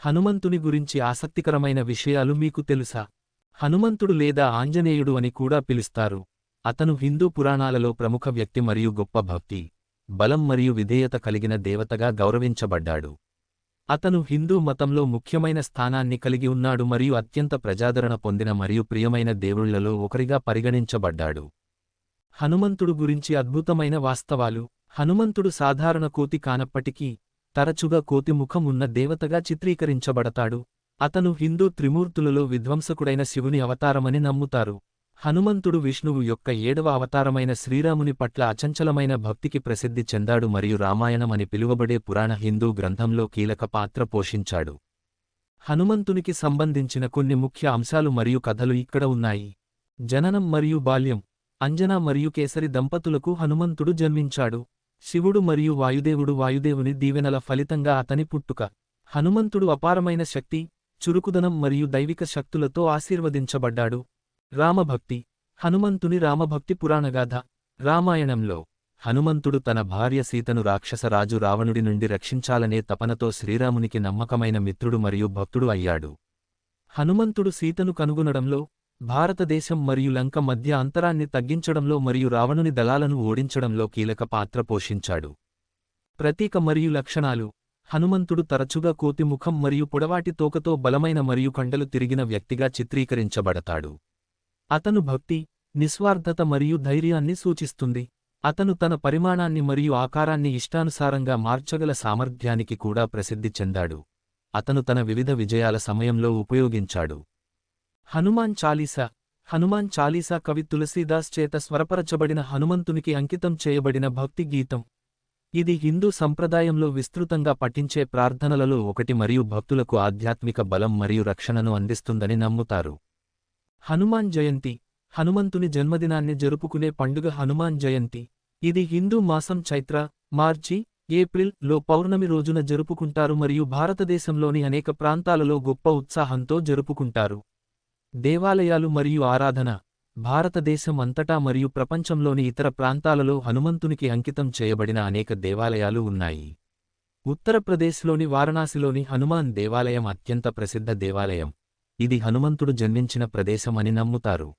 హనుమంతుని గురించి ఆసక్తికరమైన విషయాలు మీకు తెలుసా? హనుమంతుడు లేదా ఆంజనేయుడు అని కూడా పిలుస్తారు. అతను హిందూ పురాణాలలో ప్రముఖ వ్యక్తి మరియు గొప్ప భక్తి, బలం మరియు విధేయత కలిగిన దేవతగా గౌరవించబడ్డాడు. అతను హిందూ మతంలో ముఖ్యమైన స్థానాన్ని కలిగి ఉన్నాడు మరియు అత్యంత ప్రజాదరణ పొందిన మరియు ప్రియమైన దేవుళ్లలో ఒకరిగా పరిగణించబడ్డాడు. హనుమంతుడు గురించి అద్భుతమైన వాస్తవాలు. హనుమంతుడు సాధారణ కోతి కానప్పటికీ తరచుగా కోతి ముఖం ఉన్న దేవతగా చిత్రీకరించబడతాడు. అతను హిందూ త్రిమూర్తులలో విధ్వంసకుడైన శివుని అవతారమని నమ్ముతారు. హనుమంతుడు విష్ణువు యొక్క 7వ అవతారమైన శ్రీరాముని పట్ల అచంచలమైన భక్తికి ప్రసిద్ధి చెందాడు మరియు రామాయణం అని పిలువబడే పురాణ హిందూ గ్రంథంలో కీలక పాత్ర పోషించాడు. హనుమంతునికి సంబంధించిన కొన్ని ముఖ్య అంశాలు మరియు కథలు ఇక్కడ ఉన్నాయి. జననం మరియు బాల్యం. అంజనా మరియు కేసరి దంపతులకు హనుమంతుడు జన్మించాడు. శివుడు మరియు వాయుదేవుని దీవెనల ఫలితంగా అతని పుట్టుక. హనుమంతుడు అపారమైన శక్తి, చురుకుదనం మరియు దైవిక శక్తులతో ఆశీర్వదించబడ్డాడు. రామభక్తి. హనుమంతుని రామభక్తి పురాణగాథ. రామాయణంలో హనుమంతుడు తన భార్య సీతను రాక్షసరాజు రావణుడి నుండి రక్షించాలనే తపనతో శ్రీరామునికి నమ్మకమైన మిత్రుడు మరియు భక్తుడు అయ్యాడు. హనుమంతుడు సీతను కనుగొనడంలో, భారతదేశం మరియు లంక మధ్య అంతరాన్ని తగ్గించడంలో మరియు రావణుని దళాలను ఓడించడంలో కీలక పాత్ర పోషించాడు. ప్రతీక మరియు లక్షణాలు. హనుమంతుడు తరచుగా కోతి ముఖం మరియు పొడవాటి తోకతో బలమైన మరియు కండలు తిరిగిన వ్యక్తిగా చిత్రీకరించబడతాడు. అతను భక్తి, నిస్వార్థత మరియు ధైర్యాన్ని సూచిస్తుంది. అతను తన పరిమాణాన్ని మరియు ఆకారాన్ని ఇష్టానుసారంగా మార్చగల సామర్థ్యానికి కూడా ప్రసిద్ధి చెందాడు. అతను తన వివిధ విజయాల సమయంలో ఉపయోగించాడు. హనుమాన్ చాలీసా. హనుమాన్ చాలీసా కవి తులసీదాస్ చేత స్వరపరచబడిన హనుమంతునికి అంకితం చేయబడిన భక్తి గీతం. ఇది హిందూ సంప్రదాయంలో విస్తృతంగా పఠించే ప్రార్థనలలో ఒకటి మరియు భక్తులకు ఆధ్యాత్మిక బలం మరియు రక్షణను అందిస్తుందని నమ్ముతారు. హనుమాన్ జయంతి. హనుమంతుని జన్మదినాన్ని జరుపుకునే పండుగ హనుమాన్ జయంతి. ఇది హిందూ మాసం చైత్ర, మార్చి, ఏప్రిల్ లో పౌర్ణమి రోజున జరుపుకుంటారు మరియు భారతదేశంలోని అనేక ప్రాంతాలలో గొప్ప ఉత్సాహంతో జరుపుకుంటారు. దేవాలయాలు మరియు ఆరాధన. భారతదేశం అంతటా మరియు ప్రపంచంలోని ఇతర ప్రాంతాలలో హనుమంతునికి అంకితం చేయబడిన అనేక దేవాలయాలు ఉన్నాయి. ఉత్తరప్రదేశ్లోని వారణాసిలోని హనుమాన్ దేవాలయం అత్యంత ప్రసిద్ధ దేవాలయం. ఇది హనుమంతుడు జన్మించిన ప్రదేశం అని నమ్ముతారు.